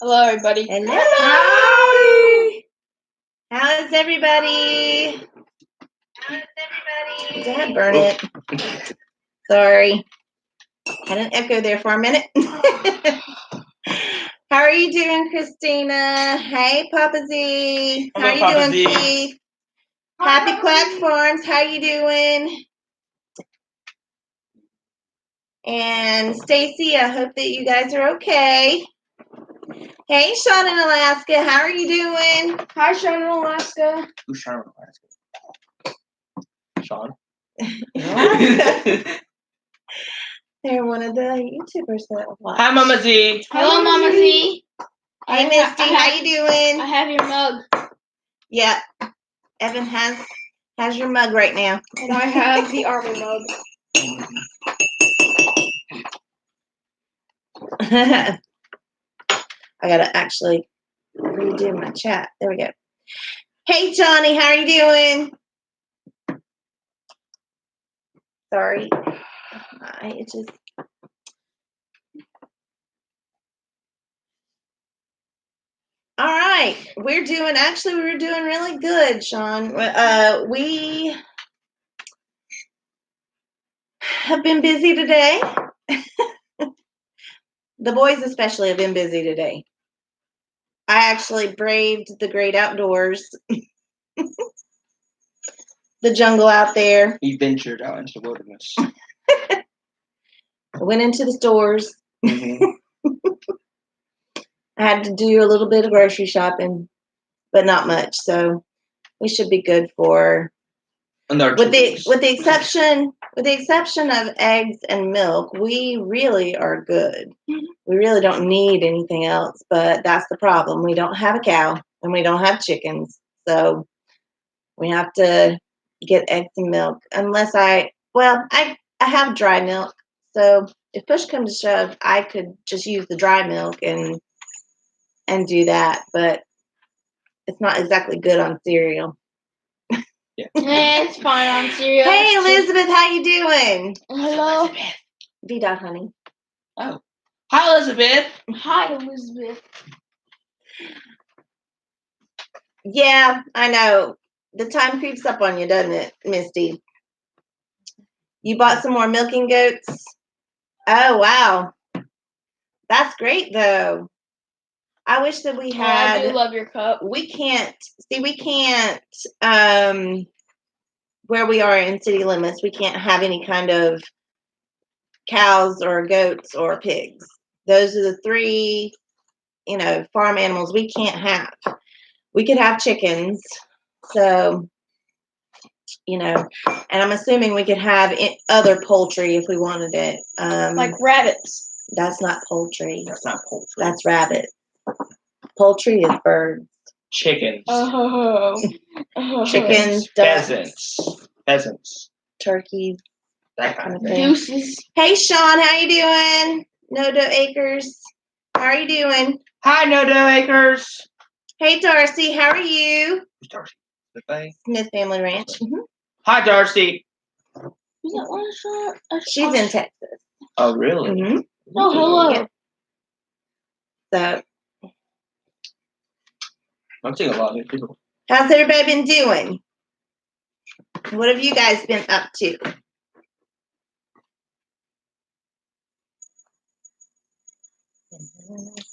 Hello, everybody. Hello. Howdy. How is everybody? Dad, burn it. Sorry. Had an echo there for a minute. How are you doing, Christina? Hey, Papa Z. How are you doing, Keith? Happy platforms. How you doing? And Stacy, I hope that you guys are okay. Hey, Sean in Alaska. How are you doing? Hi, Sean in Alaska. Who's Sean in Alaska? Sean? They're one of the YouTubers that I watch. Hi, Mama Z. Hello, Mama Z. Hey, Misty. How you doing? I have your mug. Yeah. Evan has your mug right now. And I have the Army mug. I gotta actually redo my chat. There we go. Hey, Johnny, how are you doing? Sorry. It just. All right. We were doing really good, Sean. We have been busy today. The boys especially have been busy today. I actually braved the great outdoors. The jungle out there. You ventured out into the wilderness. I went into the stores. Mm-hmm. I had to do a little bit of grocery shopping, but not much. So we should be good for. With the exception of eggs and milk, we really are good. We really don't need anything else, but that's the problem. We don't have a cow and we don't have chickens, so we have to get eggs and milk. Unless I have dry milk, so if push comes to shove, I could just use the dry milk and do that, but it's not exactly good on cereal. Yeah. It's fine on cereal. Hey, Elizabeth, how you doing? Hello. V-Dot, honey. Oh. Hi, Elizabeth. Hi, Elizabeth. Yeah, I know. The time creeps up on you, doesn't it, Misty? You bought some more milking goats? Oh, wow. That's great, though. I wish that we had... I do love your cup. We can't, where we are in city limits, we can't have any kind of cows or goats or pigs. Those are the three, farm animals we can't have. We could have chickens, so, and I'm assuming we could have other poultry if we wanted it. Like rabbits. That's not poultry. That's not poultry. That's rabbit. Poultry is birds. Chickens. Chickens. Pheasants. Turkeys. That kind of thing. Deuces. Hey, Sean, how you doing? No Dough Acres. How are you doing? Hi, No Dough Acres. Hey, Darcy, how are you? Who's Darcy? The thing? Smith Family Ranch. Mm-hmm. Hi, Darcy. Is that one shot? She's in Texas. Oh, really? Mm-hmm. Oh, hello. Yeah. So, I'm seeing a lot of new people. how's everybody been doing? What have you guys been up to?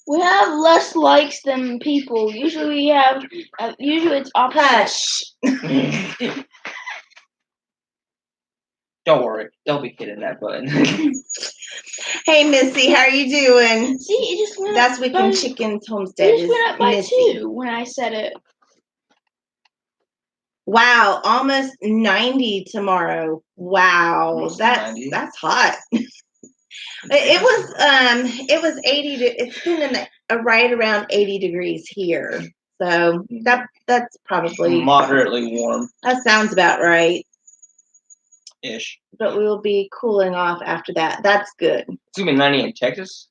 We have less likes than people. Usually it's opposite. Hush. Don't worry. Don't be hitting that button. Hey, Missy, how are you doing? See, it just went That's up Weekend by, Chickens Homestead. It just went up by Missy. 2 when I said it. Wow, almost 90 tomorrow. Wow, that's hot. It was 80. It's been right around 80 degrees here, so that's probably moderately warm. That sounds about right. Ish. But we will be cooling off after that. That's good. It's gonna be 90 in Texas.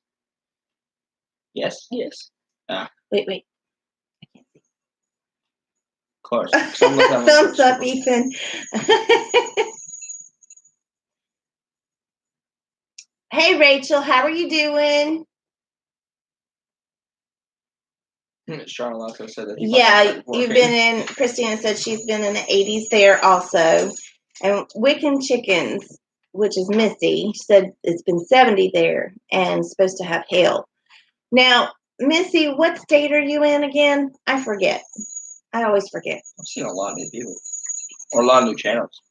Yes. Yes. Wait. I can't see. Of course. Thumbs up, Ethan. Hey, Rachel, how are you doing? Charlotte also said that. Yeah, you've been in. Christina said she's been in the 80s there also, and Wiccan Chickens, which is Missy, said it's been 70 there and supposed to have hail. Now, Missy, what state are you in again? I forget. I always forget. I've seen a lot of new people or a lot of new channels.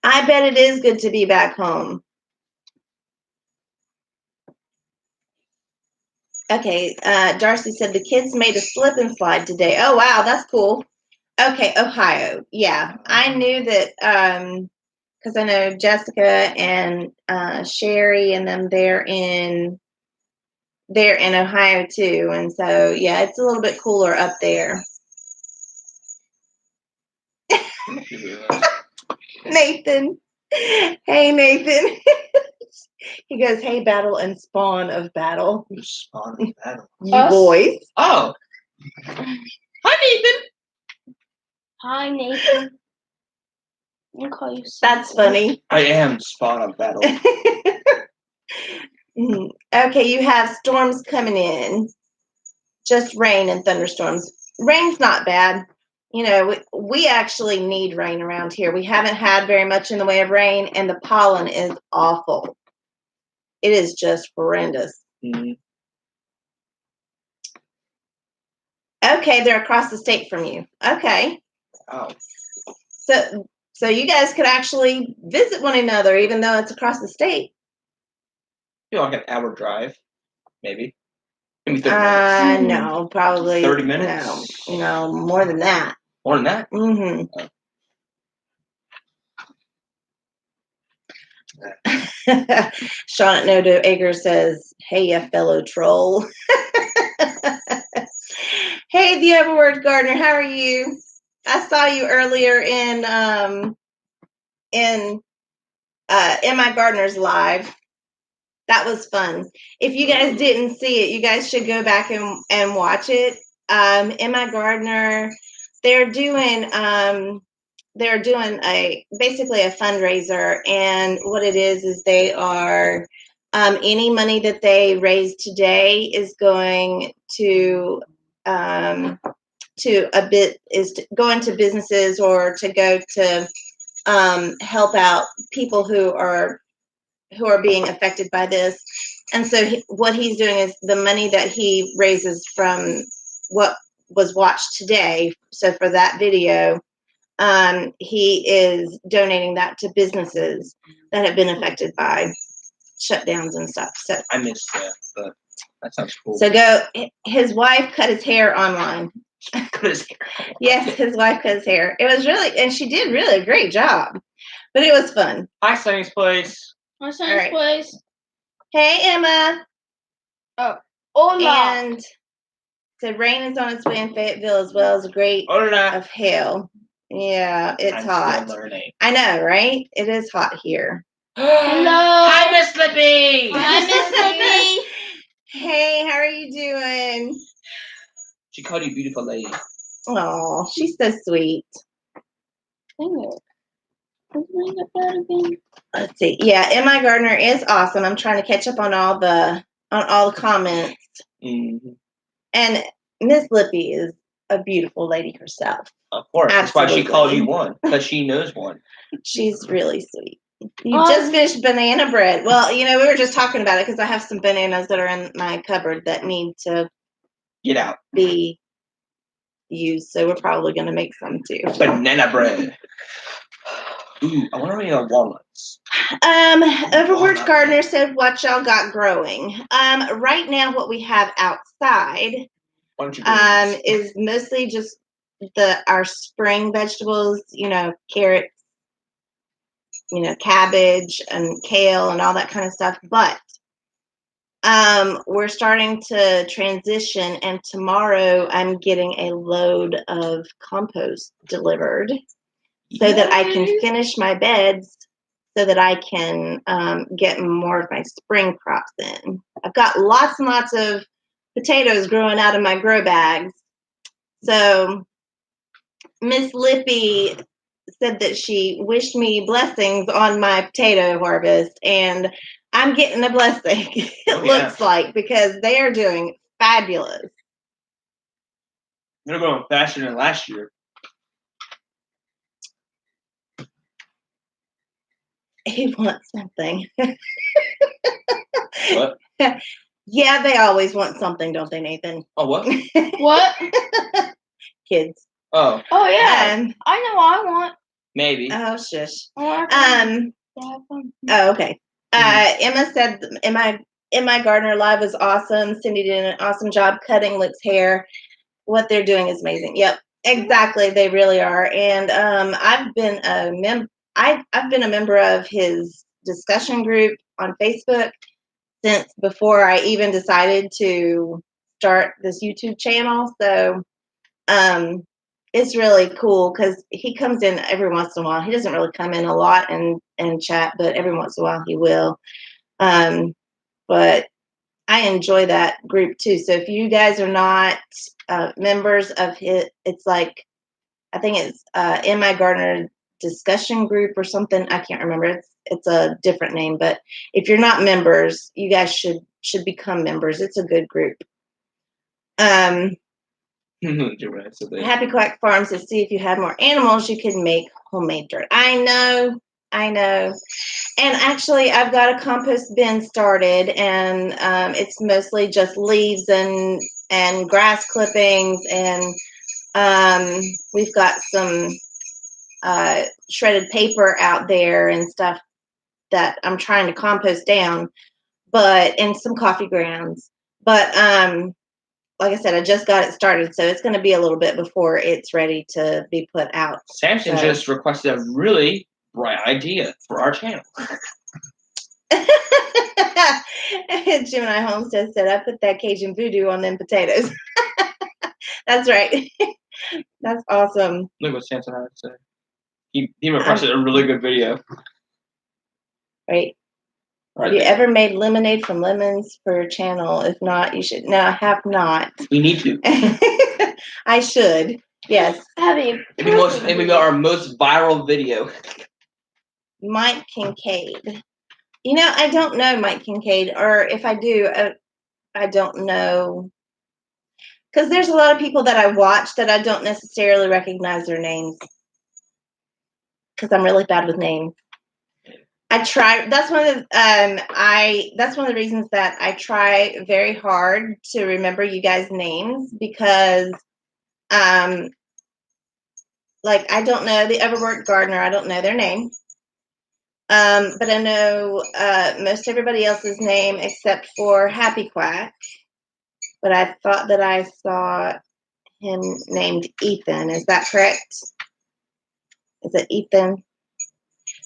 I bet it is good to be back home. Okay, Darcy said the kids made a slip and slide today. Oh, wow, that's cool. Okay, Ohio. Yeah, I knew that because I know Jessica and Sherry and them, they're in Ohio too. And so, yeah, it's a little bit cooler up there. Nathan. Hey, Nathan. He goes, hey, battle and spawn of battle. Who's spawn of battle? You boys. Oh. Hi, Nathan. Hi, Nathan. I'll call you. That's funny. I am spawn of battle. Okay, you have storms coming in. Just rain and thunderstorms. Rain's not bad. You know, we actually need rain around here. We haven't had very much in the way of rain, and the pollen is awful. It is just horrendous. Mm-hmm. Okay, they're across the state from you. Okay. Oh. So you guys could actually visit one another, even though it's across the state. You know, like an hour drive, maybe. Maybe 30 minutes. No, probably 30 minutes. No, more than that. More than that. Mm-hmm. Oh. Sean at Nodo Acre says, "Hey, you fellow troll." Hey, the Overword Gardener, how are you? I saw you earlier in my Gardener's live. That was fun. If you guys didn't see it, you guys should go back and watch it. In my Gardener, they're doing basically a fundraiser, and what it is they are any money that they raise today is going to go into businesses or to go to help out people who are being affected by this. And so what he's doing is the money that he raises from what was watched today, so for that video, he is donating that to businesses that have been affected by shutdowns and stuff. So I missed that, but that sounds cool. So his wife cut his hair online. Cut his hair. Yes, his wife cut his hair. It was and she did really a great job. But it was fun. Hi, Sunny's Place. My son's place. Hey, Emma. Oh, hola. And the rain is on its way in Fayetteville as well as a great of hail. Yeah, it's hot. I know, right? It is hot here. Hello. Hi, Miss Lippy. Hi, Miss Lippy. Hey, how are you doing? She called you beautiful lady. Oh, she's so sweet. Let's see. Yeah, M.I. Gardner is awesome. I'm trying to catch up on all the comments. Mm-hmm. And Miss Lippy is a beautiful lady herself. Of course. Absolutely. That's why she called you one, because she knows one. She's really sweet. You just finished banana bread. Well, we were just talking about it because I have some bananas that are in my cupboard that need to get out, be used. So we're probably going to make some too. Banana bread. Ooh, I wonder if you have walnuts. Overword Gardener said, "What y'all got growing?" Right now, what we have outside is mostly just our spring vegetables. Carrots, cabbage and kale and all that kind of stuff. But we're starting to transition, and tomorrow I'm getting a load of compost delivered so that I can finish my beds so that I can get more of my spring crops in. I've got lots and lots of potatoes growing out of my grow bags. So Miss Lippy said that she wished me blessings on my potato harvest, and I'm getting a blessing, it looks like, because they are doing fabulous. They're going faster than last year. He wants something. What? Yeah, they always want something, don't they, Nathan? Oh, what? What? Kids. Oh, Oh yeah. Um, I know what I want. maybe. oh, shush. I want to have fun. Oh, okay. Emma said my Gardner Live was awesome. Cindy did an awesome job cutting Luke's hair. What they're doing is amazing. Yep, exactly. They really are. And I've been I've been a member of his discussion group on Facebook since before I even decided to start this YouTube channel. So it's really cool because he comes in every once in a while. He doesn't really come in a lot and chat, but every once in a while he will. But I enjoy that group too. So if you guys are not members of his, it's like, I think it's in my Gardner discussion group or something. I can't remember. It's a different name, but if you're not members, you guys should become members. It's a good group. Happy Quack Farms to see if you have more animals, you can make homemade dirt. I know. And actually, I've got a compost bin started, and it's mostly just leaves and grass clippings, and we've got some shredded paper out there and stuff that I'm trying to compost down, and some coffee grounds. But like I said, I just got it started, so it's going to be a little bit before it's ready to be put out. Samson just requested a really bright idea for our channel. Gemini Homestead said, I put that Cajun voodoo on them potatoes. That's right. That's awesome. Look what Samson had to say. He requested a really good video. Right. Have you ever made lemonade from lemons for your channel? If not, you should. No, I have not. We need to. I should. Yes. It'd be our most viral video. Mike Kincaid. You know, I don't know Mike Kincaid, or if I do, I don't know. Because there's a lot of people that I watch that I don't necessarily recognize their names. Because I'm really bad with names. I try. That's one of the that's one of the reasons that I try very hard to remember you guys' names, because like I don't know the Everwork Gardener. I don't know their name. But I know most everybody else's name except for Happy Quack. But I thought that I saw him named Ethan. Is that correct? Is it Ethan?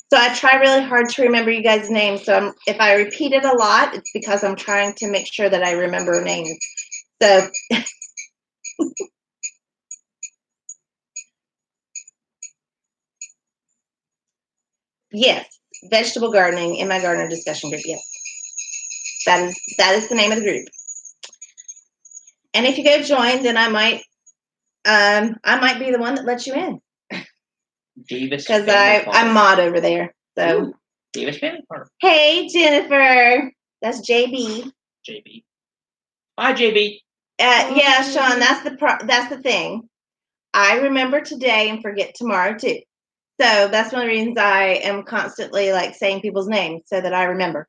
So I try really hard to remember you guys' names. So if I repeat it a lot, it's because I'm trying to make sure that I remember names. So yes, vegetable gardening in my gardener discussion group. Yes, that is the name of the group. And if you go join, then I might be the one that lets you in. Because I'm mod over there. So ooh, Davis Family Farm. Hey Jennifer, that's JB. JB. Hi JB. Yeah, Sean, that's the thing. I remember today and forget tomorrow too. So that's one of the reasons I am constantly like saying people's names so that I remember.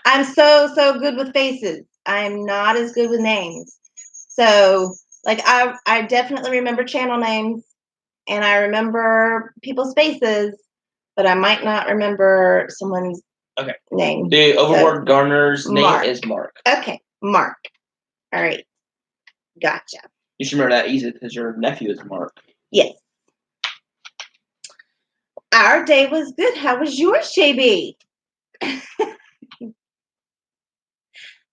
I'm so good with faces. I'm not as good with names. So like I definitely remember channel names and I remember people's faces, but I might not remember someone's name. The Overworked Gardener's name is Mark. Okay, Mark. All right. Gotcha. You should remember that easy because your nephew is Mark. Yes. Our day was good. How was yours, JB?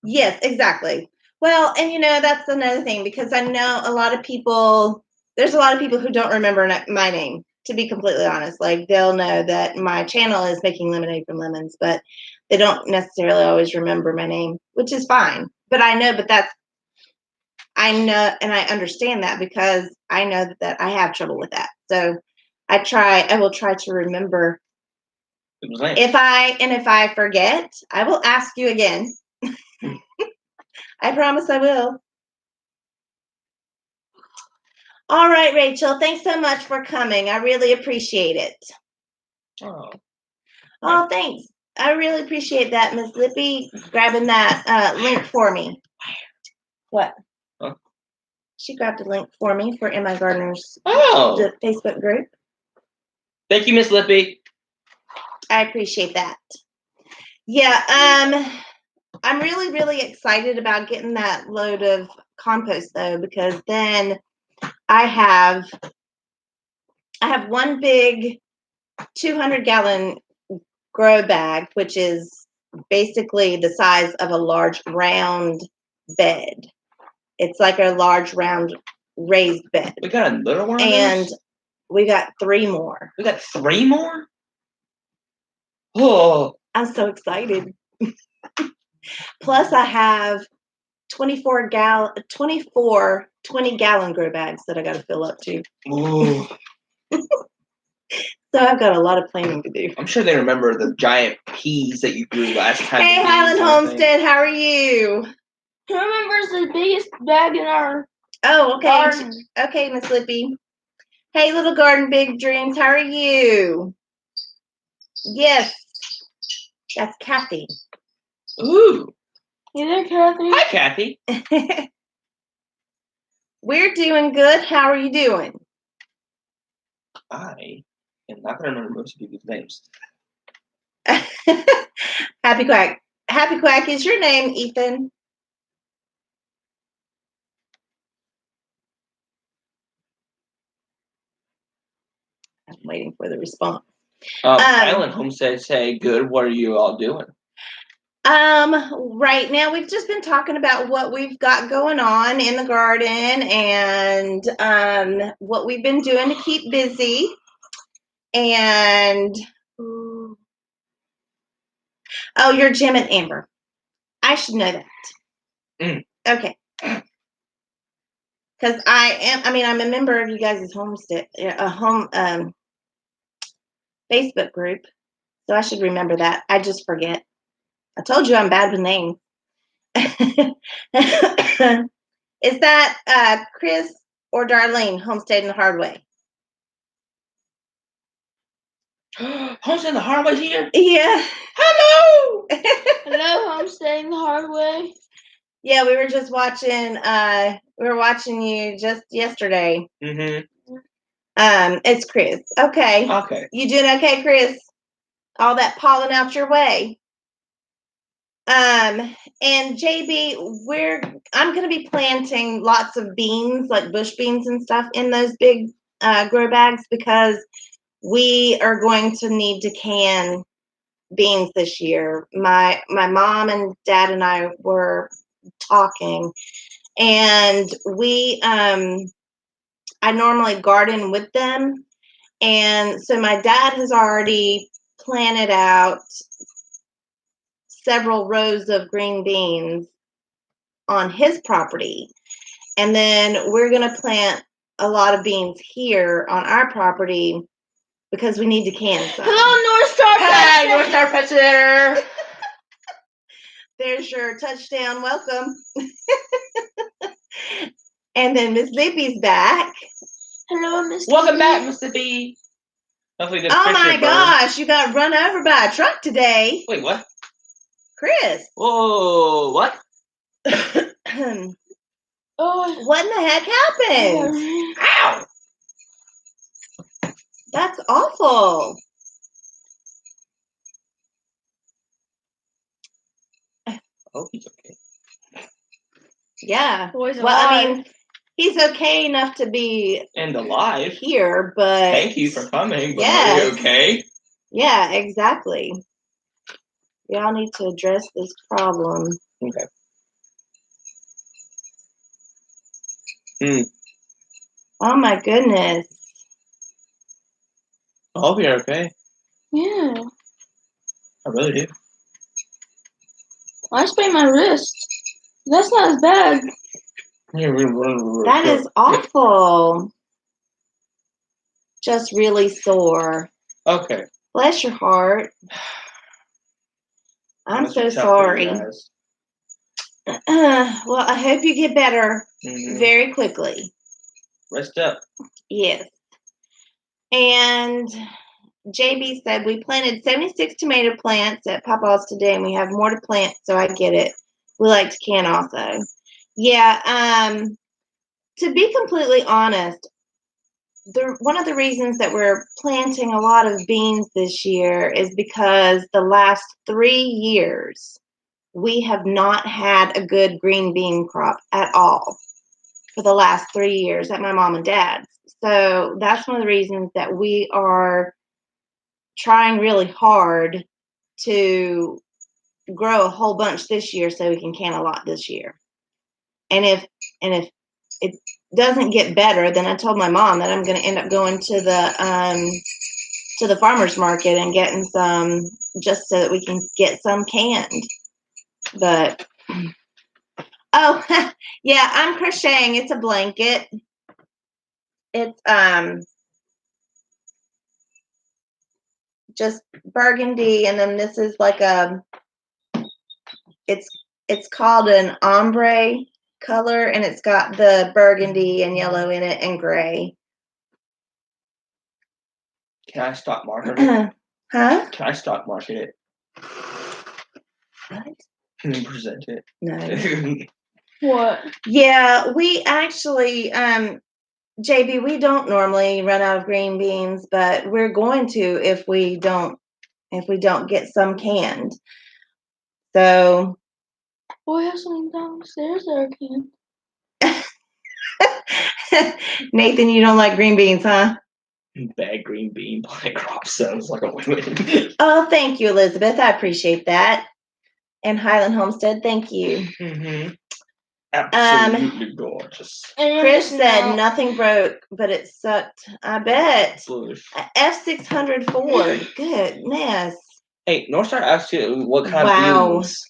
Yes, exactly. Well, and you know, that's another thing, because I know there's a lot of people who don't remember my name, to be completely honest. Like, they'll know that my channel is Making Lemonade from Lemons, but they don't necessarily always remember my name, which is fine. But I know and I understand that, because I know that I have trouble with that. So I will try to remember. If I forget, I will ask you again. I promise I will. All right, Rachel. Thanks so much for coming. I really appreciate it. Oh, thanks. I really appreciate that, Miss Lippy, grabbing that link for me. What? Huh? She grabbed a link for me for Emma Gardner's Facebook group. Thank you, Miss Lippy. I appreciate that. Yeah, I'm really, really excited about getting that load of compost though, because then I have one big 200-gallon grow bag, which is basically the size of a large round bed. It's like a large round raised bed. We got a little one. And we got 3 more. We got 3 more? Oh. I'm so excited. Plus I have 24 20-gallon grow bags that I got to fill up too. Ooh. So I've got a lot of planning to do. I'm sure they remember the giant peas that you grew last time. Hey, Highland Homestead, how are you? Who remembers the biggest bag in our okay. garden? Okay, Miss Lippy. Hey, Little Garden Big Dreams, how are you? Yes, that's Kathy. Ooh. You there, Kathy? Hi, Kathy. We're doing good. How are you doing? I am not going to remember most of people's names. Happy Quack. Happy Quack is your name, Ethan. I'm waiting for the response. Island Homestead say, good, what are you all doing? Right now we've just been talking about what we've got going on in the garden and what we've been doing to keep busy. And you're Jim and Amber. I should know that. Okay. Because I'm a member of you guys' homestead, Facebook group. So I should remember that. I just forget. I told you I'm bad with names. Is that Chris or Darlene, Homestead in the Hard Way? Homestead in the Hard Way here? Yeah. Hello! Hello, Homestead in the Hard Way. Yeah, we were just watching. We were watching you just yesterday. Mm-hmm. It's Chris. Okay. Okay. You doing okay, Chris? All that pollen out your way. And JB, I'm going to be planting lots of beans, like bush beans and stuff, in those big grow bags because we are going to need to can beans this year. My mom and dad and I were talking, and I normally garden with them, and so my dad has already planted out several rows of green beans on his property, and then we're going to plant a lot of beans here on our property because we need to can some. Hello, North Star Hi, North Star Petcher. There's your touchdown. Welcome. And then Miss Lippy's back. Hello, Miss. Welcome back, Mr. B. Hopefully this Oh my picture gosh, you got run over by a truck today. Wait, what? Chris. Whoa, what? Oh, what in the heck happened? Ow! That's awful. I hope he's okay. Yeah. Boy's well, I alive. mean, he's okay enough to be And alive. here, but Thank you for coming. But yes. are you okay? Yeah, exactly. We all need to address this problem. Okay. Oh my goodness. I hope you're okay. Yeah. I really do. I sprained my wrist. That's not as bad. That is awful. Just really sore. Okay. Bless your heart. I'm Must so be tough for you sorry. guys. Well, I hope you get better Mhm. very quickly. Rest up. Yes. And JB said we planted 76 tomato plants at Papa's today, and we have more to plant. So I get it. We like to can also. Yeah. To be completely honest, one of the reasons that we're planting a lot of beans this year is because the last 3 years we have not had a good green bean crop at all for the last 3 years at my mom and dad's. So that's one of the reasons that we are trying really hard to grow a whole bunch this year so we can can a lot this year. And if it doesn't get better, then I told my mom that I'm going to end up going to the farmer's market and getting some just so that we can get some canned. But oh yeah, I'm crocheting. It's a blanket. It's just burgundy, and then this is like it's called an ombre color, and it's got the burgundy and yellow in it and gray. Can I stock market it? Huh? Can I stock market it? What? Can you present it? No. What? Yeah, we actually, JB, we don't normally run out of green beans, but we're going to if we don't get some canned. So Boy, I have something downstairs that I can. Nathan, you don't like green beans, huh? Bad green bean plant crop sounds like a win-win. Oh, thank you, Elizabeth. I appreciate that. And Highland Homestead, thank you. Mm-hmm. Absolutely gorgeous. Chris said nothing broke, but it sucked. I bet. F600 Ford. Goodness. Hey, Northstar asked you what kind Wow. of beans.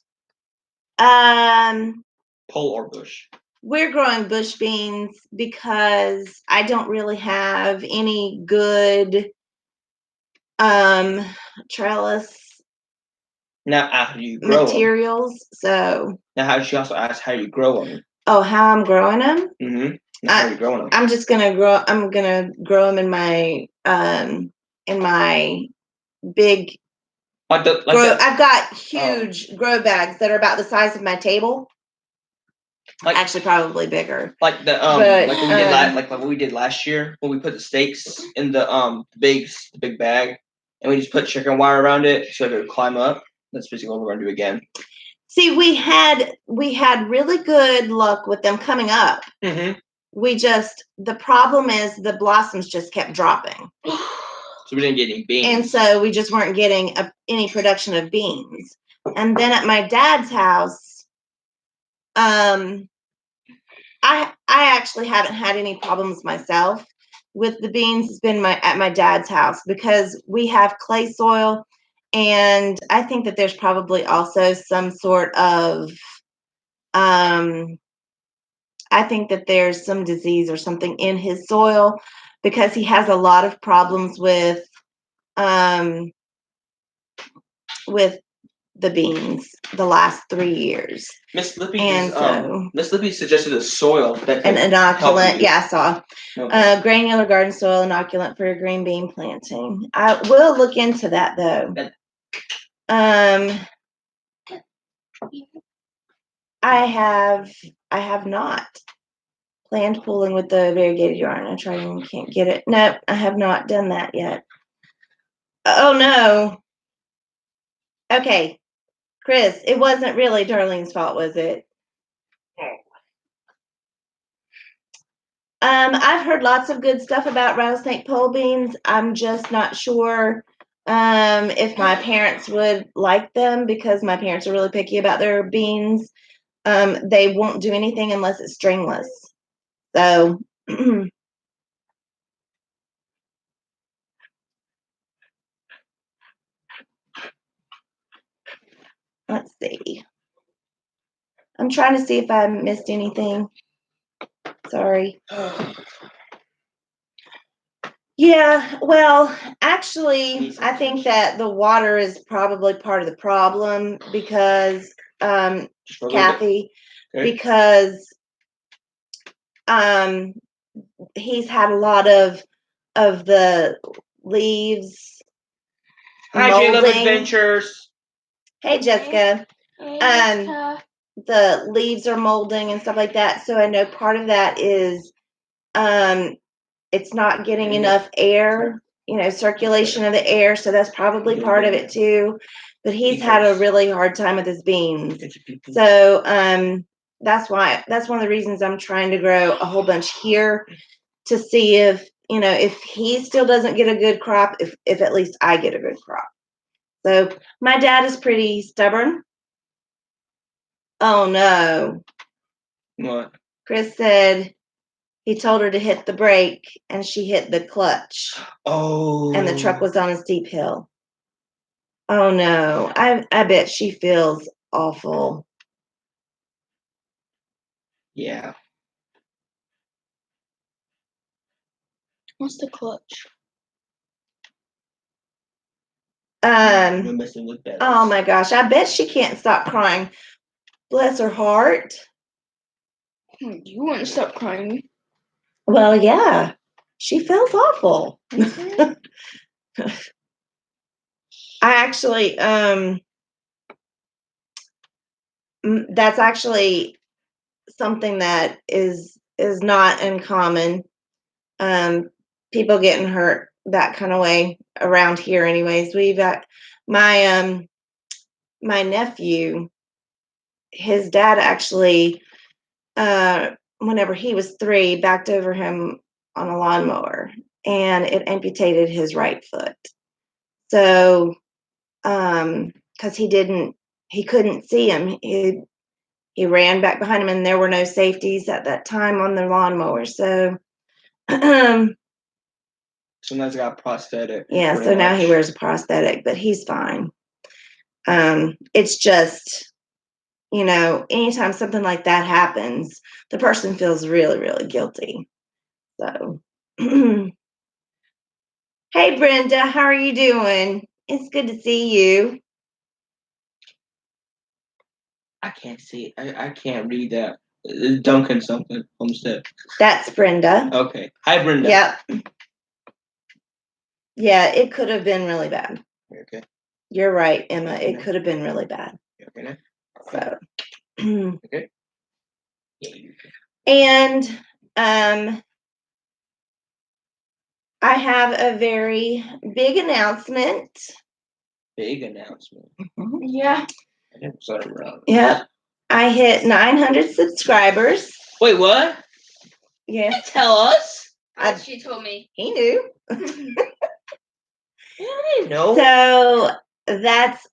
Pole or bush? We're growing bush beans because I don't really have any good trellis Now, how do you grow materials. them? So now, how did she also ask how you grow them? Oh, how I'm growing them? Mm-hmm. Now, how are you growing them? I'm just gonna grow. I'm gonna grow them in my big. I've got huge grow bags that are about the size of my table. Actually, probably bigger. Like the like what we did last year when we put the stakes in the big bag and we just put chicken wire around it so it would climb up. That's basically what we're gonna do again. See, we had really good luck with them coming up. Mm-hmm. The problem is the blossoms just kept dropping. So we didn't get any beans. And so we just weren't getting any production of beans. And then at my dad's house, I actually haven't had any problems myself with the beans. It's been at my dad's house because we have clay soil, and I think that there's probably also some sort of I think that there's some disease or something in his soil because he has a lot of problems with the beans the last 3 years. Miss Lippy Miss Lippy suggested a soil that an inoculant. Yeah, I saw. Okay. Granular garden soil inoculant for green bean planting. I will look into that though. I have not planned pooling with the variegated yarn. I tried and can't get it. No, I have not done that yet. Oh no. Okay, Chris, it wasn't really Darlene's fault, was it? I've heard lots of good stuff about rattlesnake pole beans. I'm just not sure if my parents would like them because my parents are really picky about their beans. They won't do anything unless it's stringless. So let's see. I'm trying to see if I missed anything. Sorry. Yeah, well, actually, I think that the water is probably part of the problem because Just for a little bit. Kathy, Okay. because he's had a lot of the leaves Hi, Shayla molding. Adventures. Hey, Jessica. Hey, Jessica. The leaves are molding and stuff like that. So I know part of that is it's not getting enough air, circulation of the air. So that's probably part of it too. But he's had a really hard time with his beans. So that's one of the reasons I'm trying to grow a whole bunch here to see if he still doesn't get a good crop, if at least I get a good crop. So my dad is pretty stubborn. Oh no. What? Chris said he told her to hit the brake and she hit the clutch. Oh. And the truck was on a steep hill. Oh no. I bet she feels awful. Yeah. What's the clutch? Oh my gosh. I bet she can't stop crying. Bless her heart. You wouldn't stop crying. Well, yeah. She feels awful. I actually, that's actually something that is not uncommon. People getting hurt that kind of way around here anyways. We've got my nephew, his dad actually, whenever he was 3, backed over him on a lawnmower and it amputated his right foot. So, because he couldn't see him, he ran back behind him and there were no safeties at that time on the lawnmower. So, so now he's got a prosthetic. Yeah, so now he wears a prosthetic, but he's fine. It's just, anytime something like that happens, the person feels really, really guilty. So, hey, Brenda, how are you doing? It's good to see you. I can't see it. I can't read that. Duncan something Homestead. That's Brenda. Okay. Hi, Brenda. Yep. Yeah, it could have been really bad. Okay. You're right, Emma. It could have been really bad. Okay. So. Okay. And I have a very big announcement. Big announcement. Yeah. Yep. I hit 900 subscribers. Wait, what? Yeah. Tell us. She told me. He knew. I didn't know. So that's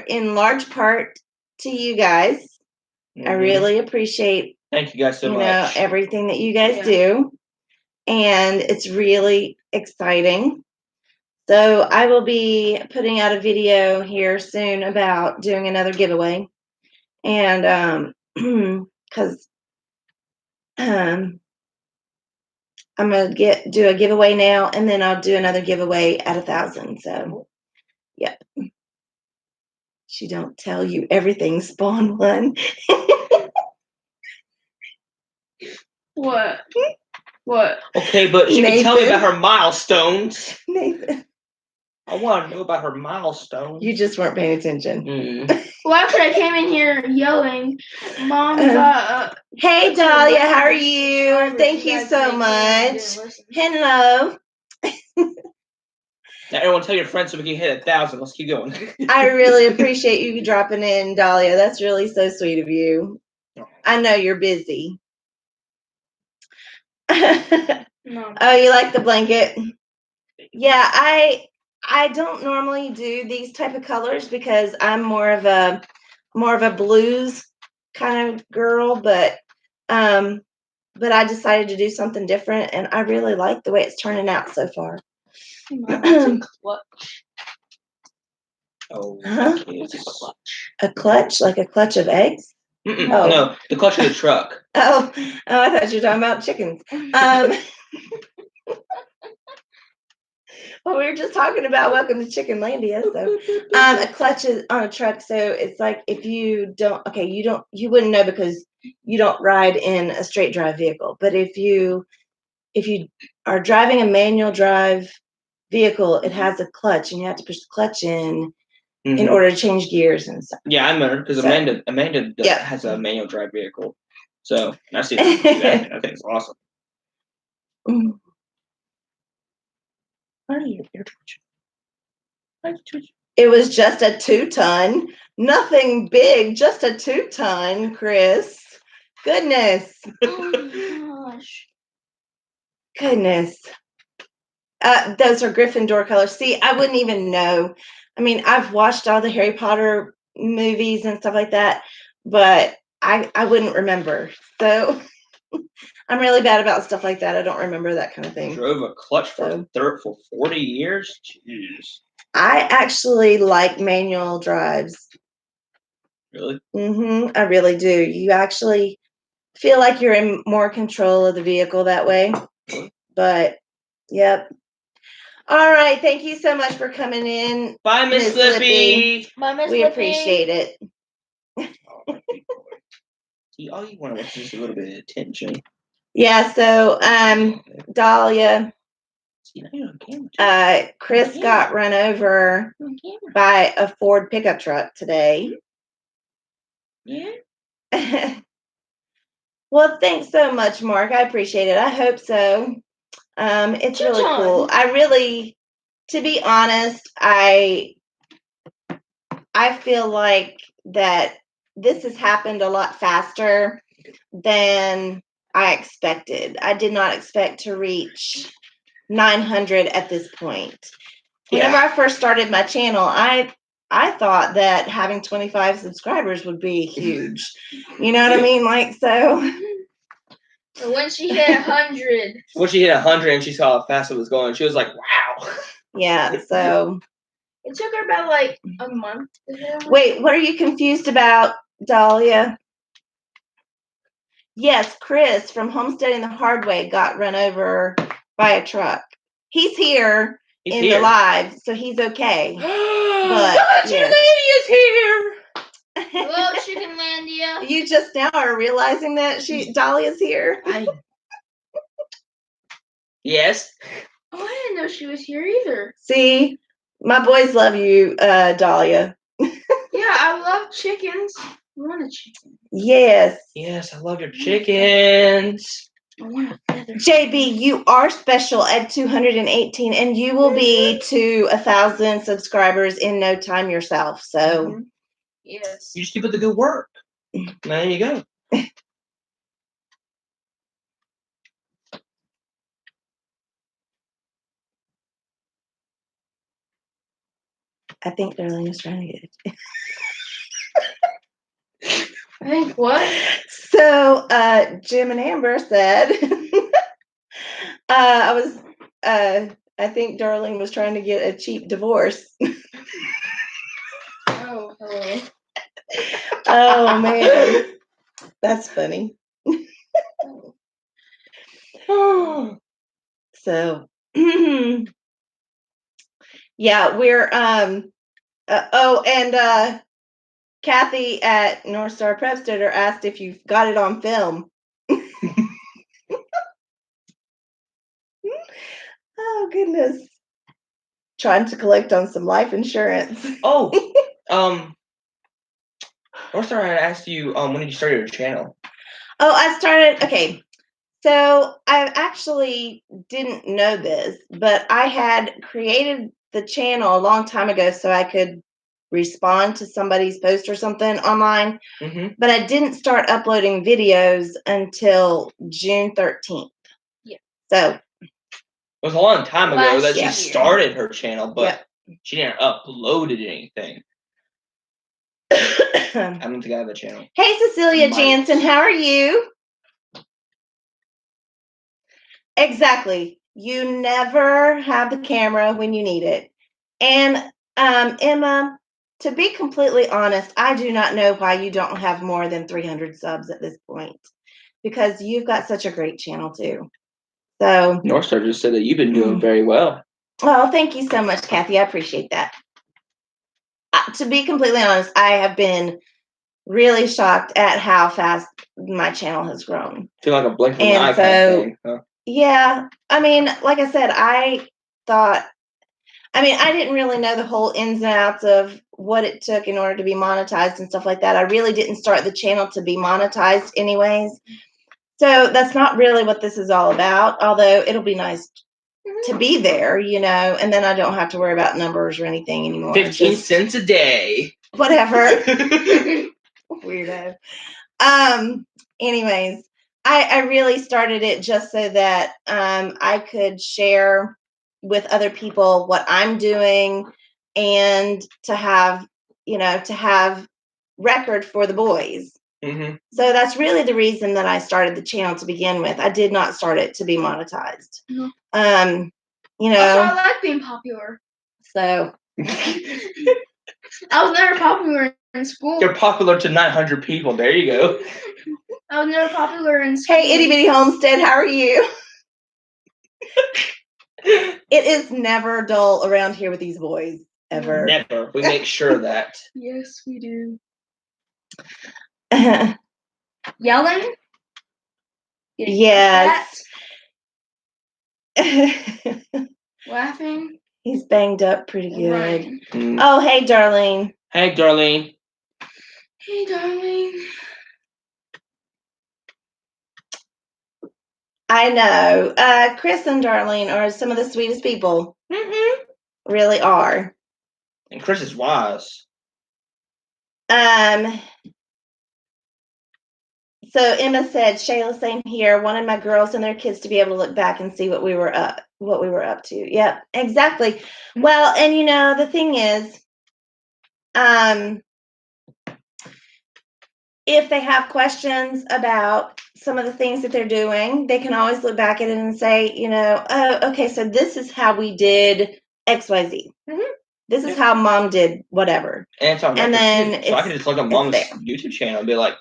in large part to you guys. Mm-hmm. I really appreciate. Thank you guys so much. Everything that you guys do, and it's really exciting. So I will be putting out a video here soon about doing another giveaway, and because I'm gonna do a giveaway now, and then I'll do another giveaway at 1,000. So, yep. She don't tell you everything. Spawn one. What? What? Okay, but she can tell me about her milestones. Nathan. I want to know about her milestones. You just weren't paying attention. Well, after I came in here yelling, Mom got. Hey, Dahlia, how are you? Thank you so much. Hello. Now, everyone, tell your friends so we can hit 1,000. Let's keep going. I really appreciate you dropping in, Dahlia. That's really so sweet of you. I know you're busy. No. Oh, you like the blanket? Yeah, I don't normally do these type of colors because I'm more of a blues kind of girl, but I decided to do something different, and I really like the way it's turning out so far. Oh, huh? What's a clutch? A clutch, like a clutch of eggs? Oh. No, the clutch of the truck. I thought you were talking about chickens. Well, we were just talking about welcome to Chickenlandia. So, a clutch is on a truck. So it's like if you don't, okay, you wouldn't know because you don't ride in a straight drive vehicle. But if you are driving a manual drive vehicle, it has a clutch, and you have to push the clutch in order to change gears and stuff. Yeah, I remember because Amanda has a manual drive vehicle, so I see that. I think it's awesome. Why are you twitching? It was just a 2-ton, nothing big, just a 2-ton, Chris. Goodness. Oh my gosh. Goodness. Those are Gryffindor colors. See, I wouldn't even know. I mean, I've watched all the Harry Potter movies and stuff like that, but I wouldn't remember. So I'm really bad about stuff like that. I don't remember that kind of thing. Drove a clutch for 40 years? Jeez. I actually like manual drives. Really? I really do. You actually feel like you're in more control of the vehicle that way. But, yep. All right. Thank you so much for coming in. Bye, Miss Slippy. Bye, Miss We Slippy. appreciate it. See, all you want is just a little bit of attention. Yeah, so Dahlia, See, now you're on camera. Chris got run over by a Ford pickup truck today. Yeah. Well, thanks so much, Mark. I appreciate it. I hope so. It's really cool. I really, to be honest, I feel like that this has happened a lot faster than I expected. I did not expect to reach 900 at this point. Whenever I first started my channel, I thought that having 25 subscribers would be huge. You know what I mean? Like, so. But when she hit 100. When she hit 100 and she saw how fast it was going, she was like, wow. Yeah, so. It took her about like a month to hit. Wait, what are you confused about, Dahlia? Yes, Chris from Homesteading the Hard Way got run over by a truck. He's here the live, so he's okay. But Chickenlandia's here. Hello, Chickenlandia. You just now are realizing that Dahlia's here. Yes. Oh, I didn't know she was here either. See, my boys love you, Dahlia. Yeah, I love chickens. I want a chicken. Yes. Yes, I love your chickens. I want a feather. JB, you are special at 218, and you will be to 1,000 subscribers in no time yourself. So, yes, you just keep up the good work. There you go. I think Darlene is trying to get it. I think what? So, Jim and Amber said, I think Darlene was trying to get a cheap divorce. Oh, hello. Oh, man. That's funny. So, yeah, we're, and Kathy at North Star Prep Stutter asked if you've got it on film. Oh, goodness. Trying to collect on some life insurance. Oh, North Star had asked you, when did you start your channel? Oh, okay. So I actually didn't know this, but I had created the channel a long time ago so I could respond to somebody's post or something online. But I didn't start uploading videos until June 13th. Yeah. So it was a long time ago that she started her channel, but she didn't upload anything. I don't think I have a channel. Hey, Cecilia Jansen, how are you? Exactly. You never have the camera when you need it. And Emma, to be completely honest, I do not know why you don't have more than 300 subs at this point, because you've got such a great channel too. So North Star just said that you've been doing very well. Oh, thank you so much, Kathy. I appreciate that. To be completely honest, I have been really shocked at how fast my channel has grown. I feel like a blink of an And eye so, kind of thing. Huh? yeah, I mean, like I said, I didn't really know the whole ins and outs of what it took in order to be monetized and stuff like that. I really didn't start the channel to be monetized anyways. So that's not really what this is all about, although it'll be nice to be there, and then I don't have to worry about numbers or anything anymore. 15 cents a day. Whatever. Weirdo. Anyways, I really started it just so that I could share with other people what I'm doing and to have record for the boys. Mm-hmm. So that's really the reason that I started the channel to begin with. I did not start it to be monetized. No. Also, I like being popular. So I was never popular in school. You're popular to 900 people. There you go. I was never popular in school. Hey, Itty Bitty Homestead, how are you? It is never dull around here with these boys, ever. Never. We make sure of that. Yes, we do. Yelling? Yes. Laughing? He's banged up pretty good. Right. Oh, hey, Darlene. Hey, Darlene. Hey, darling. I know. Chris and Darlene are some of the sweetest people. Mm-hmm. Really are. And Chris is wise. So Emma said, Shayla, same here. Wanted my girls and their kids to be able to look back and see what we were up to. Yep, exactly. Well, and the thing is, if they have questions about some of the things that they're doing, they can always look back at it and say, oh, okay, so this is how we did XYZ. Mm-hmm. This is how mom did whatever. And then so I can just look at mom's YouTube channel and be like,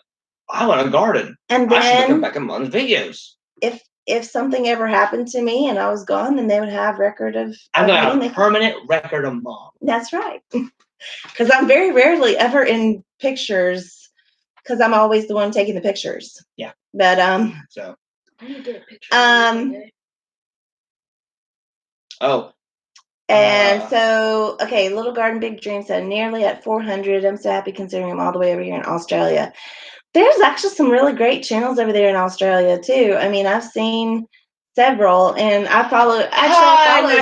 I want a garden. And then I should look back at mom's videos. If something ever happened to me and I was gone, then they would have record of. I'm gonna have a permanent record of mom. That's right. Because I'm very rarely ever in pictures. Because I'm always the one taking the pictures. Yeah. But So. I need to get a picture. Oh. And so, okay, Little Garden Big Dream said nearly at 400. I'm so happy considering I'm all the way over here in Australia. There's actually some really great channels over there in Australia too. I mean, I've seen several, and I follow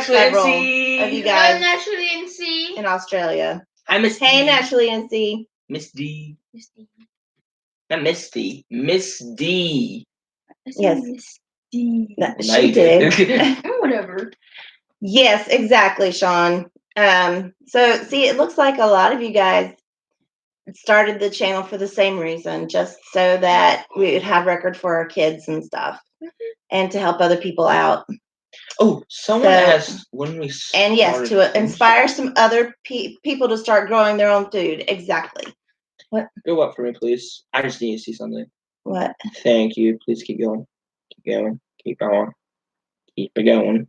several of you guys. Naturally NC in Australia. Hi, Miss D. Hey, Naturally NC. Miss D. Not Misty. Miss D. Yes. Miss D. She did. Whatever. Yes, exactly, Sean. So see, it looks like a lot of you guys started the channel for the same reason, just so that we would have record for our kids and stuff, and to help other people out. Oh, someone asked when we started. And yes, to inspire some other people to start growing their own food. Exactly. What? Go up for me, please. I just need to see something. What? Thank you. Please keep going. Keep going. Keep going. Keep it going.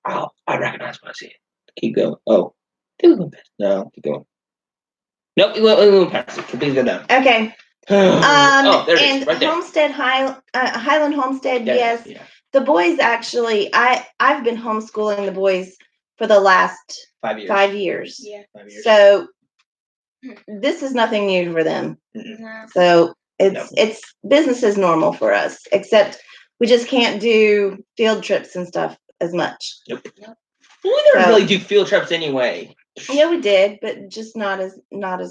Oh, I recognize when I see it. Keep going. Oh, no, keep going. Nope, we won't pass it. Please go down. Okay. Oh, there it is, right there. Homestead, Highland Homestead, yes. Yeah. The boys actually, I've been homeschooling the boys for the last 5 years. 5 years. Yeah. 5 years. So this is nothing new for them. No. So it's business as normal for us, except we just can't do field trips and stuff as much. Nope. We never really do field trips anyway. Yeah, we did, but just not as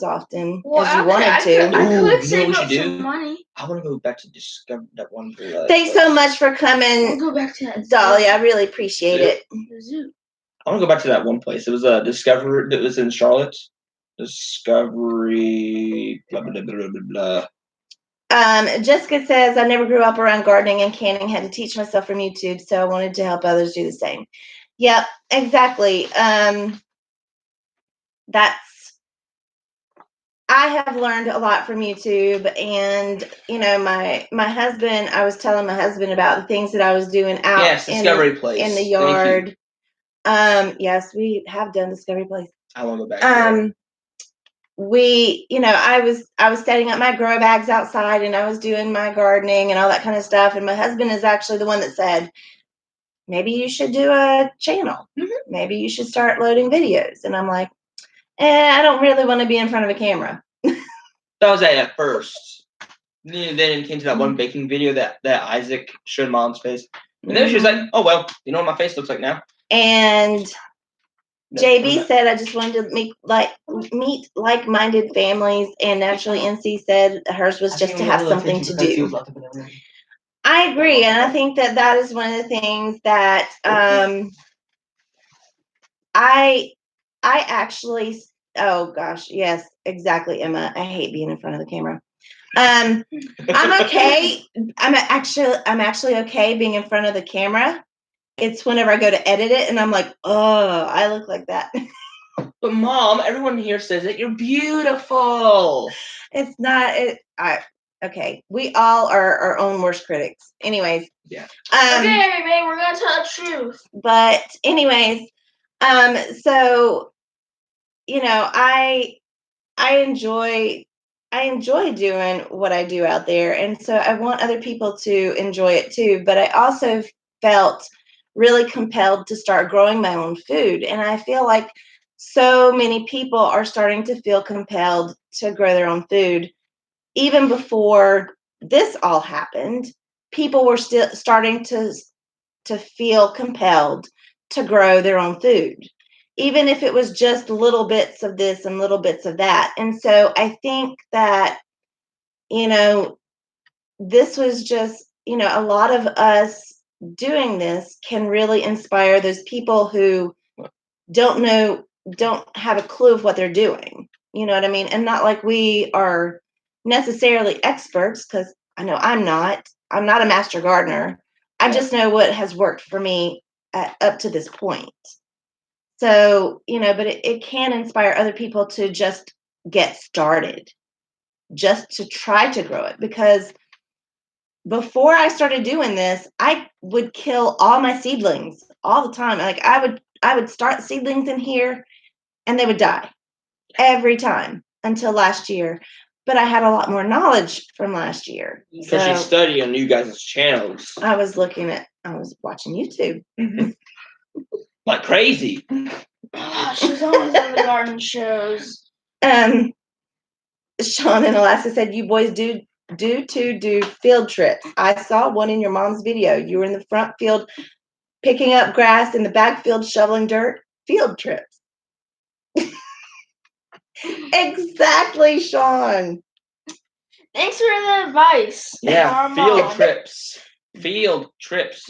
often as you wanted to. I could save up some money. I want to go back to discover that one. Thanks so much for coming. I'll go back to that Dolly. I really appreciate it. The zoo. I want to go back to that one place. It was a Discovery that was in Charlotte. Discovery. Blah blah blah blah blah. Jessica says, I never grew up around gardening and canning, had to teach myself from YouTube, so I wanted to help others do the same. Yep, exactly. I have learned a lot from YouTube, and my husband, I was telling my husband about the things that I was doing out in the yard. Yes, we have done Discovery Place. I want to go back there. I was setting up my grow bags outside, and I was doing my gardening and all that kind of stuff. And my husband is actually the one that said, maybe you should do a channel. Maybe you should start loading videos. And I'm like, I don't really want to be in front of a camera. That was at first. Then it came to that one baking video that Isaac showed Mom's face. And then she was like, oh, well, you know what my face looks like now? And JB said, I just wanted to meet like-minded families. And naturally, NC said hers was just to have something to do. I agree. And I think that is one of the things that I actually, oh gosh, yes, exactly, Emma. I hate being in front of the camera. I'm okay. I'm actually okay being in front of the camera. It's whenever I go to edit it and I'm like, oh, I look like that. But Mom, everyone here says that you're beautiful. It's not. Okay. We all are our own worst critics. Anyways. Yeah. Okay, babe, we're gonna tell the truth. But anyways, so I enjoy doing what I do out there, and so I want other people to enjoy it too. But I also felt really compelled to start growing my own food, and I feel like so many people are starting to feel compelled to grow their own food. Even before this all happened, people were still starting to feel compelled to grow their own food, even if it was just little bits of this and little bits of that. And so I think that, this was just, a lot of us doing this can really inspire those people who don't have a clue of what they're doing. You know what I mean? And not like we are necessarily experts, because I know I'm not a master gardener. I just know what has worked for me up to this point. So, but it can inspire other people to just get started, just to try to grow it. Because before I started doing this, I would kill all my seedlings all the time. Like I would start seedlings in here and they would die every time until last year. But I had a lot more knowledge from last year. Because you study on you guys' channels. I was watching YouTube. Like crazy. She's always on the garden shows. Sean in Alaska said, you boys do field trips. I saw one in your mom's video. You were in the front field picking up grass, in the back field shoveling dirt. Field trips. Exactly, Sean. Thanks for the advice. Yeah, trips. Field trips.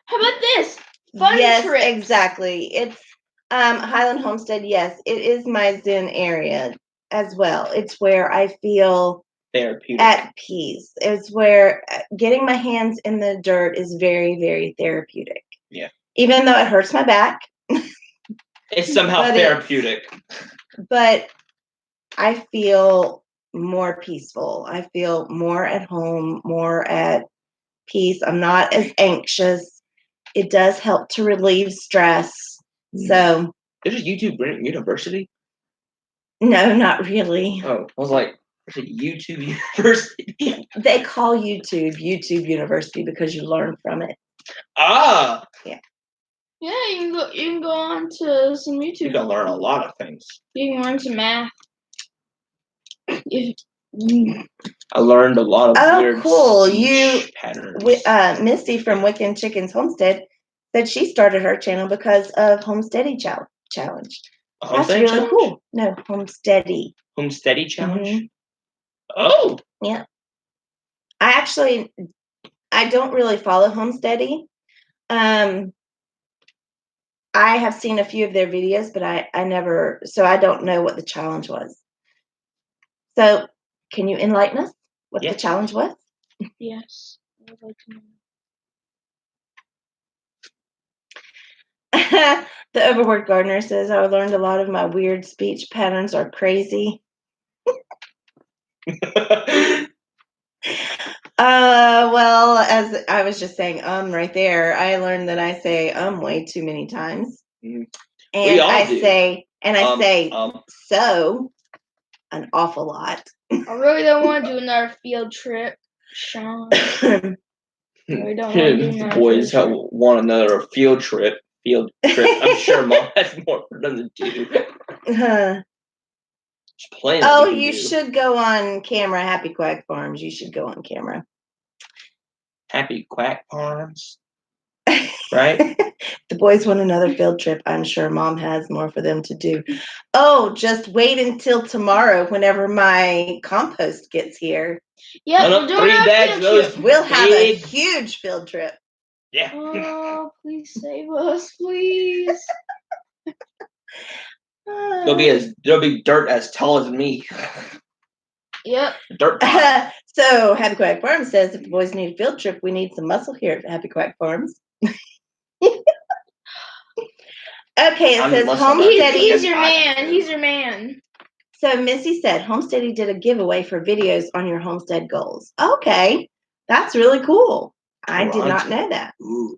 How about this? Fun yes, trips. Exactly. It's Highland Homestead. Yes, it is my Zen area as well. It's where I feel therapeutic, at peace. It's where getting my hands in the dirt is very, very therapeutic. Yeah. Even though it hurts my back. It's somehow therapeutic. But I feel more peaceful. I feel more at home, more at peace. I'm not as anxious. It does help to relieve stress. So. There's a YouTube University? No, not really. Oh, I was like, there's a YouTube University? They call YouTube University because you learn from it. Ah! Yeah. Yeah, you can go on to some YouTube. You can learn a lot of things. You can learn some math. I learned a lot of weird cool. patterns. Misty from Wiccan Chickens Homestead said she started her channel because of Homesteady Challenge. That's really challenge? Cool. No, Homesteady. Homesteady Challenge? Mm-hmm. Oh! Yeah. I don't really follow Homesteady. I have seen a few of their videos, but I don't know what the challenge was. So, can you enlighten us what the challenge was? Yes, I would like to know. The overworked gardener says, I learned a lot of my weird speech patterns are crazy. Well, as I was just saying, right there, I learned that I say way too many times. Mhm. And We all I do. say, Um, so an awful lot. I really don't want to do another field trip, Sean. I really don't want to do The another boys field trip. want another field trip. I'm sure Mom has more for them to do. There's plenty that we can you do. should go on camera, Happy Quack Farms. You should go on camera. Happy Quack Farms. Right? The boys want another field trip. I'm sure Mom has more for them to do. Oh, just wait until tomorrow whenever my compost gets here. Yeah, Run we're up doing 3 our bags of field those. trip. We'll have a Big- huge field trip. Yeah. Oh, please save us, please. There'll be dirt as tall as me. Yep. Dirt pile. So Happy Quack Farms says if the boys need a field trip, we need some muscle here at Happy Quack Farms. Okay, it I'm says the muscle man. homesteading. He's your man. He's your man. So Missy said homesteading did a giveaway for videos on your homestead goals. Okay, that's really cool. I did not know that. Ooh.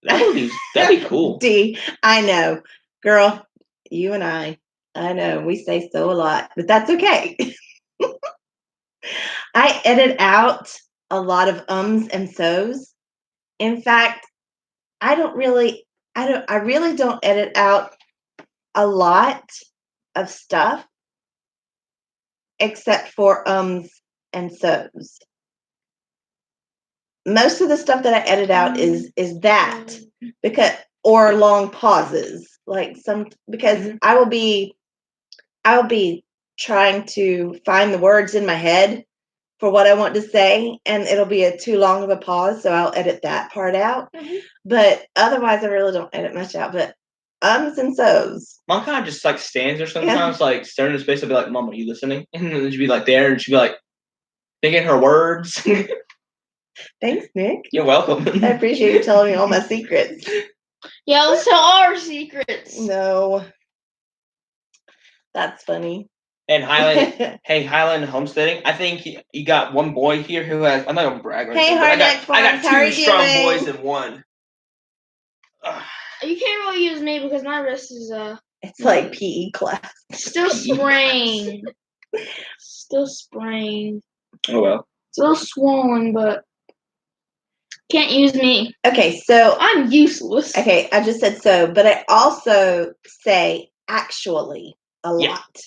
That'd be cool. D, I know. Girl, you and I know we say so a lot, but that's okay. I edit out a lot of ums and so's. In fact, I really don't edit out a lot of stuff except for ums and so's. Most of the stuff that I edit out is that or long pauses, because I will be trying to find the words in my head for what I want to say, and it'll be a too long of a pause, so I'll edit that part out. But otherwise, I really don't edit much out. But ums and so's. Mom kind of just like stands there sometimes, like staring into space. I'll be like, "Mom, are you listening?" And then she'd be like there, and she'd be like thinking her words. Thanks, Nick. You're welcome. I appreciate you telling me all my secrets. Yeah, let's tell our secrets. No, that's funny. And Highland, hey Highland homesteading. I think you got one boy here who has. I'm not gonna brag. Hey, but I Hardneck got Farms, how are two you strong doing? boys and one. You can't really use me because my wrist is It's like PE class. still sprained. Still sprained. Oh well. It's a little swollen, but can't use me. Okay, so I'm useless. okay, I just said so, but I also say actually a lot.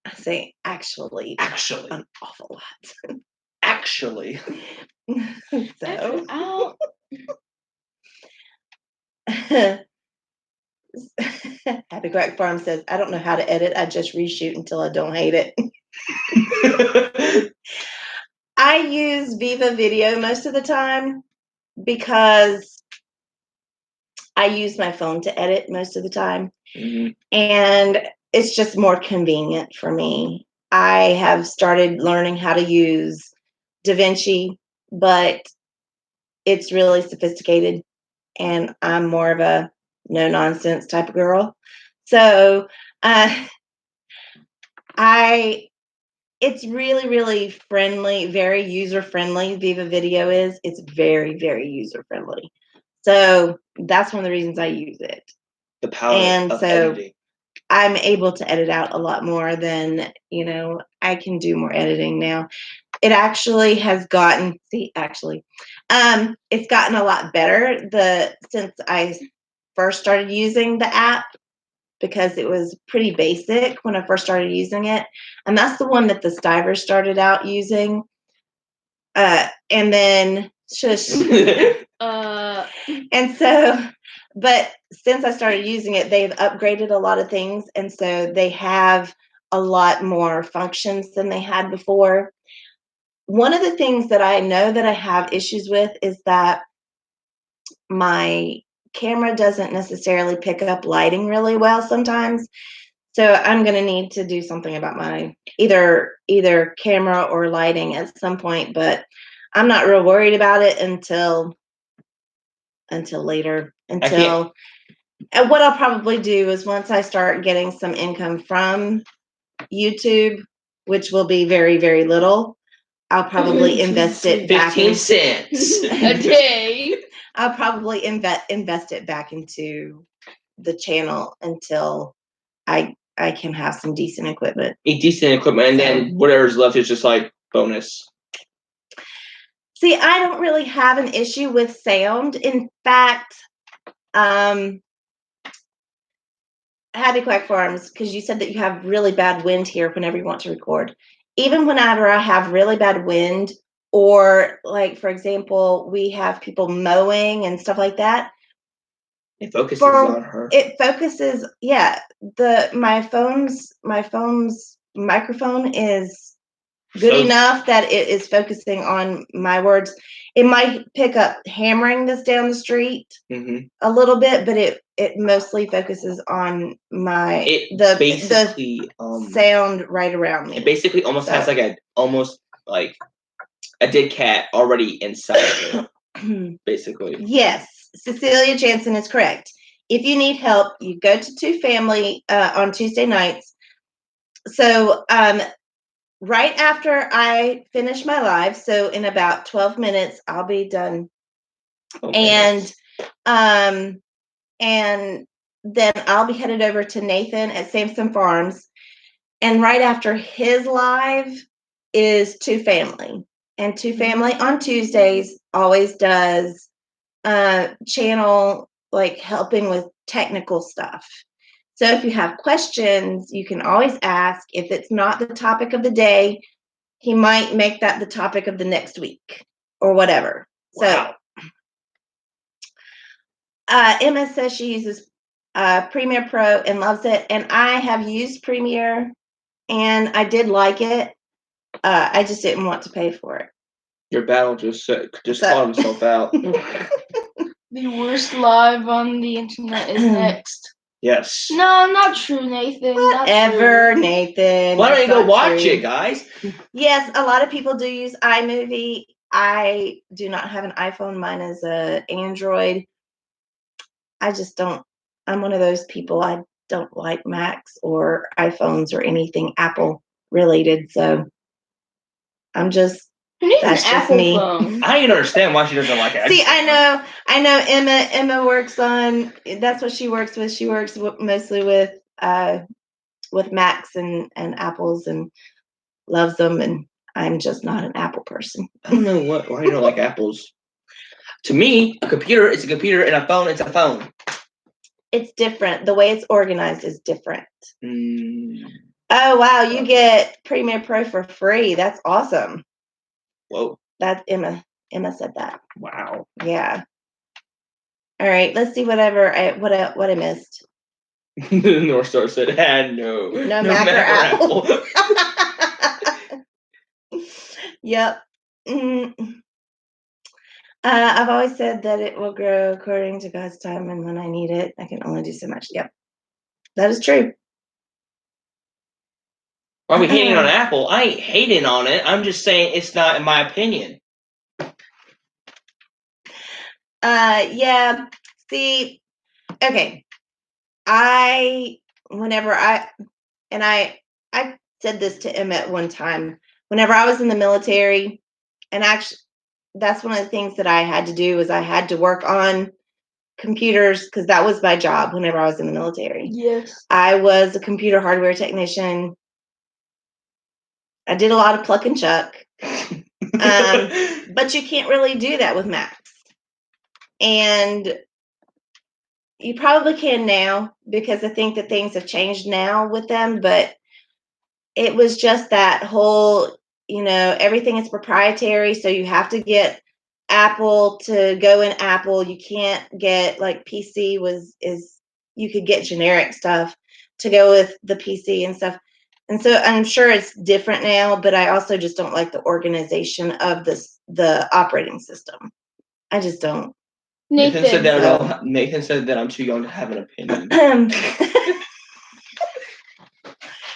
I say actually an awful lot. Actually. So Happy Quack Farm says, I don't know how to edit. I just reshoot until I don't hate it. I use Viva Video most of the time because I use my phone to edit most of the time. Mm-hmm. And it's just more convenient for me. I have started learning how to use DaVinci, but it's really sophisticated, and I'm more of a no nonsense type of girl. So it's really, really friendly, very user friendly. Viva Video is. It's very, very user friendly. So that's one of the reasons I use it. The power of editing. I'm able to edit out a lot more than, I can do more editing now. It actually has gotten, it's gotten a lot better since I first started using the app, because it was pretty basic when I first started using it. And that's the one that the Stivers started out using. And then, shush. And so, but since I started using it, they've upgraded a lot of things. And so they have a lot more functions than they had before. One of the things that I know that I have issues with is that my camera doesn't necessarily pick up lighting really well sometimes. So I'm going to need to do something about my either camera or lighting at some point, but I'm not real worried about it until later. And what I'll probably do is, once I start getting some income from YouTube, which will be very, very little, I'll probably invest it back 15 cents a day. I'll probably invest it back into the channel until I can have some decent equipment. And then whatever's left is just like bonus. See, I don't really have an issue with sound. In fact, Happy Quack Farms, because you said that you have really bad wind here whenever you want to record. Even whenever I have really bad wind, or like, for example, we have people mowing and stuff like that. It focuses on her. It focuses, yeah. My phone's microphone is good enough that it is focusing on my words. It might pick up hammering this down the street a little bit, but it mostly focuses on the sound right around me. It basically almost has like a dead cat already inside of it. Basically. Yes, Cecilia Jansen is correct. If you need help, you go to Two Family on Tuesday nights. So right after I finish my live, so in about 12 minutes, I'll be done. Okay. And then I'll be headed over to Nathan at Samson Farms. And right after his live is Two Family. And Two Family on Tuesdays always does channel, like helping with technical stuff. So if you have questions, you can always ask. If it's not the topic of the day, he might make that the topic of the next week or whatever. Wow. So Emma says she uses Premiere Pro and loves it. And I have used Premiere and I did like it. I just didn't want to pay for it. Your battle just called himself out. The worst live on the internet is next. Yes. No, not true, Nathan. Whatever, Nathan. Why don't you go watch it, guys? Yes, a lot of people do use iMovie. I do not have an iPhone. Mine is an Android. I just don't. I'm one of those people. I don't like Macs or iPhones or anything Apple related. So I'm just. That's just Apple me. phone. I don't understand why she doesn't like it. See, I know. Emma works on. That's what she works with. She works mostly with Macs and Apples and loves them. And I'm just not an Apple person. I don't know why you don't like Apples. To me, a computer is a computer and a phone is a phone. It's different. The way it's organized is different. Oh, wow. You get Premiere Pro for free. That's awesome. Whoa. That's Emma. Emma said that. Wow. Yeah. All right. Let's see what I missed. North Star said, no Mac or Apple. Yep. I've always said that it will grow according to God's time, and when I need it, I can only do so much. Yep. That is true. Are we hating on Apple? I ain't hating on it. I'm just saying it's not in my opinion. Yeah. See, okay. I said this to Emmett one time. Whenever I was in the military, and actually, that's one of the things that I had to do was I had to work on computers because that was my job whenever I was in the military. Yes. I was a computer hardware technician. I did a lot of pluck and chuck. But you can't really do that with Macs. And you probably can now because I think that things have changed now with them. But it was just that whole, everything is proprietary. So you have to get Apple to go in Apple. You can't get like PC you could get generic stuff to go with the PC and stuff. And so I'm sure it's different now, but I also just don't like the organization of the operating system. I just don't. Nathan said that I'm too young to have an opinion.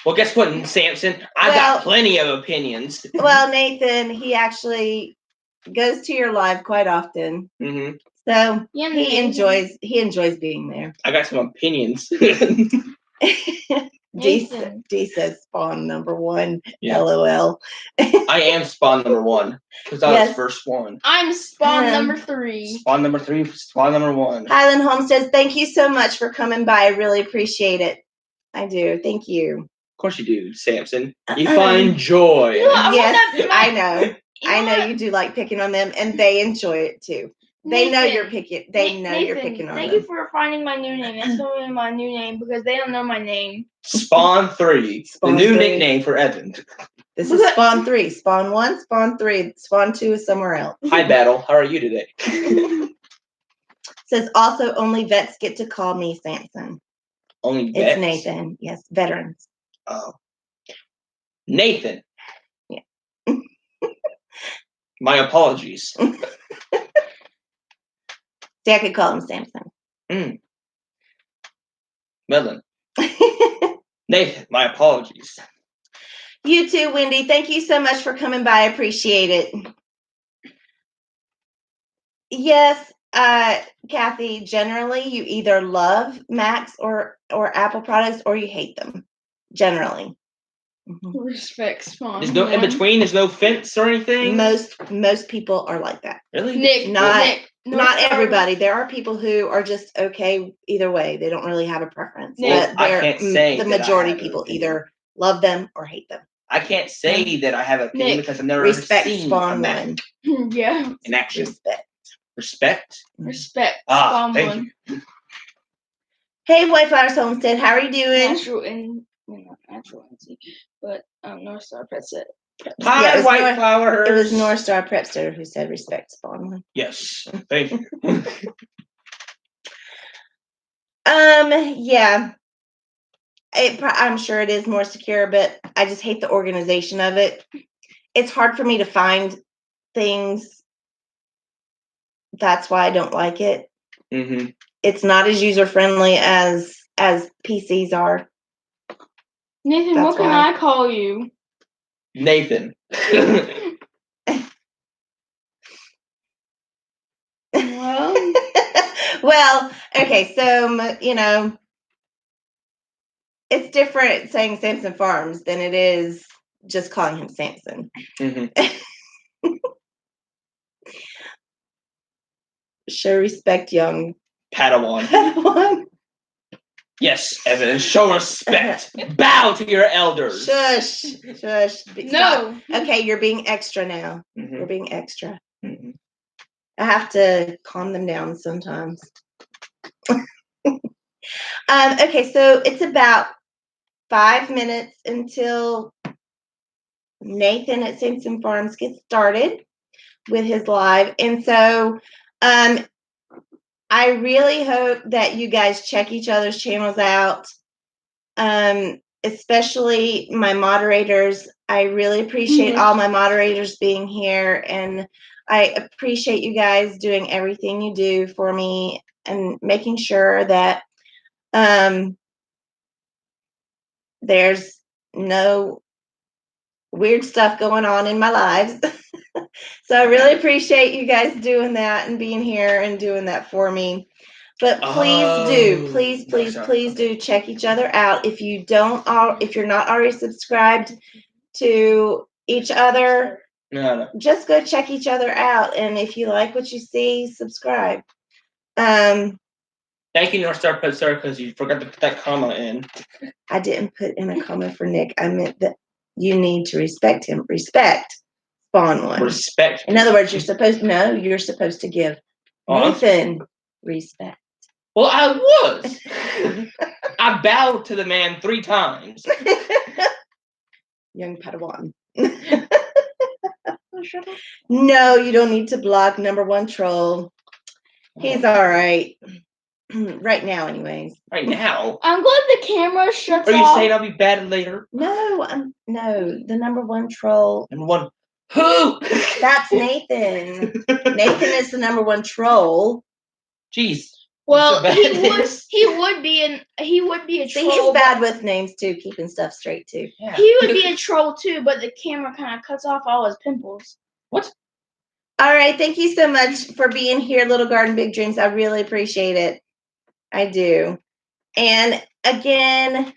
Well, guess what, Samson? I've got plenty of opinions. Well, Nathan, he actually goes to your live quite often. Mm-hmm. So he enjoys being there. I got some opinions. D Nathan. says spawn number 1. Yeah. LOL. I am spawn number 1 because I was first one. I'm spawn number 3. Spawn number 3. Spawn number 1. Highland Home says, thank you so much for coming by. I really appreciate it. I do. Thank you. Of course you do, Samson. You find joy. Yes, I know. I know you do like picking on them, and they enjoy it too. They know you're picking. They know you're picking on them. Thank you for finding my new name. That's going to be my new name because they don't know my name. Spawn 3. The new nickname for Evan. This is Spawn 3. Spawn 1, Spawn 3. Spawn 2 is somewhere else. Hi, Battle. How are you today? Says also only vets get to call me Samson. Only vets? It's Nathan. Yes, veterans. Oh. Nathan. Yeah. My apologies. See, I could call him Samson. Melon. Nathan, my apologies. You too, Wendy. Thank you so much for coming by. I appreciate it. Yes, Kathy, generally you either love Macs or Apple products or you hate them. Generally. Respect spawn. There's no in between. There's no fence or anything. Most people are like that. Really? Not everybody. There are people who are just okay either way. They don't really have a preference. Well, I can't say the majority of people either love them or hate them. I can't say that I have an opinion because I've never seen Spawn a Mac Yeah. in action. Respect. Respect. Spawn thank you. Hey, White Flowers Homestead, how are you doing? Natural, but North Star Pet said. Hi, White Flowers. It was North Star Prepster who said respect Spawn. Yes, thank you. Yeah. I'm sure it is more secure, but I just hate the organization of it. It's hard for me to find things. That's why I don't like it. Mm-hmm. It's not as user friendly as PCs are. Nathan, what can I call you? Nathan. Well, okay, so it's different saying Samson Farms than it is just calling him Samson. Mm-hmm. Show respect, young Padawan. Yes, Evan, show respect. Bow to your elders. Shush. No. Okay, you're being extra now. Mm-hmm. You're being extra. Mm-hmm. I have to calm them down sometimes. Okay, so it's about 5 minutes until Nathan at Samson Farms gets started with his live. And so I really hope that you guys check each other's channels out, especially my moderators. I really appreciate all my moderators being here, and I appreciate you guys doing everything you do for me and making sure that there's no weird stuff going on in my lives. So I really appreciate you guys doing that and being here and doing that for me. But please do check each other out. If you're not already subscribed to each other, just go check each other out. And if you like what you see, subscribe. Thank you, North Star Pet Star, because you forgot to put that comma in. I didn't put in a comma for Nick. I meant that you need to respect him. Respect Spawn 1. Respect. In other words, you're supposed to give Nathan respect. Well, I was. I bowed to the man 3 times. Young Padawan. No, you don't need to block number 1 troll. He's all right. Right now, anyways. Right now? I'm glad the camera shuts off. Are you saying I'll be bad later? No, the number 1 troll. Number 1 who? That's Nathan. Nathan is the number 1 troll. Jeez. Well, he would be a troll. See, he's bad with names too, keeping stuff straight too. Yeah. He would be a troll too, but the camera kind of cuts off all his pimples. What? All right, thank you so much for being here, Little Garden Big Dreams. I really appreciate it. I do. And again,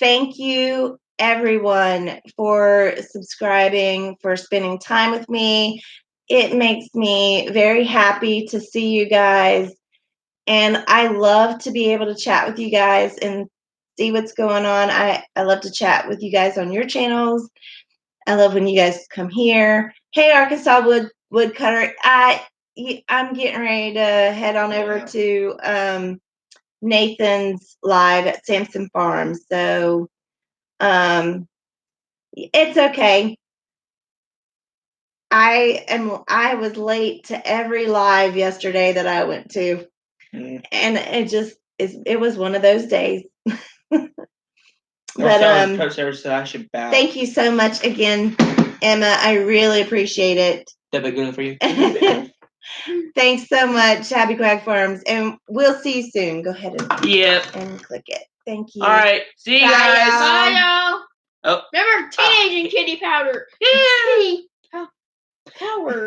thank you, everyone, for subscribing, for spending time with me. It makes me very happy to see you guys. And I love to be able to chat with you guys and see what's going on. I love to chat with you guys on your channels. I love when you guys come here. Hey, Arkansas Woodcutter. I'm getting ready to head on over to Nathan's live at Samson Farms. So it's okay. I was late to every live yesterday that I went to. And it was one of those days. But thank you so much again, Emma. I really appreciate it. That be good for you. Thanks so much, Happy Quack Farms, and we'll see you soon. Go ahead and click it. Thank you. All right, see you guys. Bye, y'all. Oh. Remember, teenage and kitty powder. Kitty power.